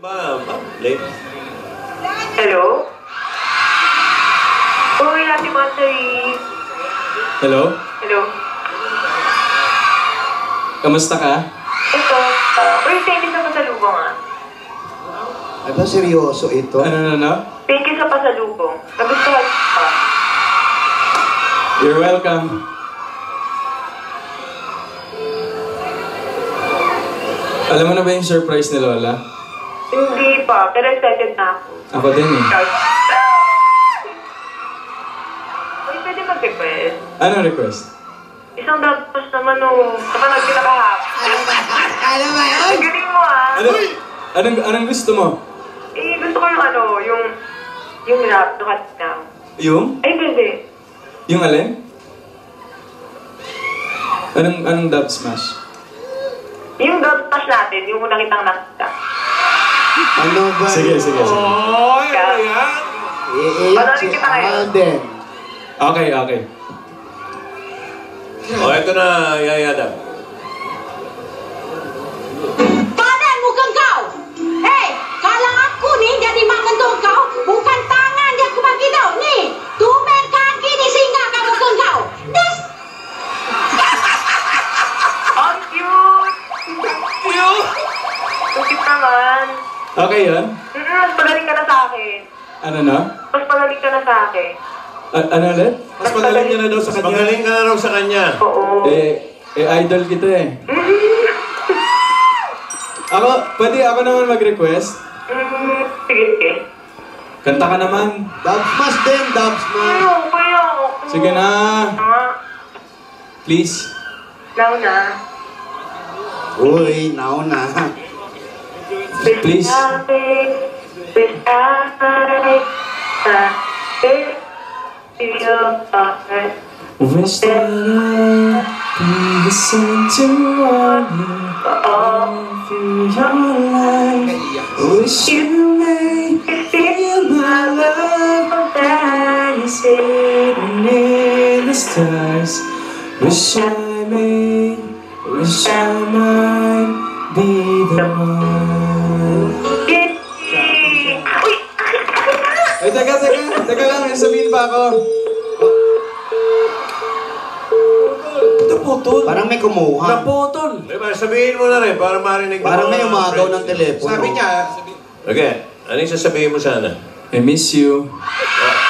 Late. Hello? Uy, Happy Monday. Hello? Hello? Kamusta ka? Ito, uy, thank you sa pasalubong Ay ba, seryoso ito? Ano? Thank you sa pasalubong. Nagustuhan ko pa. You're welcome. Alam mo na ba yung surprise ni Lola? Hindi pa, pero excited na ako. Ako din eh. Uy, pwede mag-request? Anong request? Isang dagpos naman Napanood ko na kahapon. Alam mo yun? Ang galing mo Anong gusto mo? Eh, gusto ko yung rap, dukat na. Yung? Ay, hindi. Yung alin? Anong dub smash? Yung dagpos natin, yung unang kitang nakita. Ano ba? Sige. Oh, ano yan? Iiyak si Alden. Okay. Ito na, Yayada. Badan mukhang kau! Hei, kalau aku ni jadi mak mentua kau, bukan tangan dia aku bagi tau. Ni, tumben kaki ni sehingga kau mukhang kau. Das! Ang cute! Cute! Ang cute naman. Okay yun? Mas pagaling ka na sa akin. Ano na? Mas pagaling ka na sa akin. Ano ulit? Mas magaling ka na daw sa kanya. Magaling ka na raw sa kanya. Oo. Idol kita eh. Pwede ako naman mag-request? Sige. Kanta ka naman. Dub smash din, dub smash. Kaya. Sige na. Please. Now na. Uy, nauna. Please. Wish that I could listen to all you your life. Wish you may feel my love that is hidden in the stars. Wish I might be the one. Uy! Ay, teka lang, may sabihin pa ako. Naputol. Parang may kumuha. Naputol. Diba, sabihin mo na rin para marinig mo. Parang may umagaw ng telepono. Okay, ano yung sasabihin mo sana? I miss you. Oh,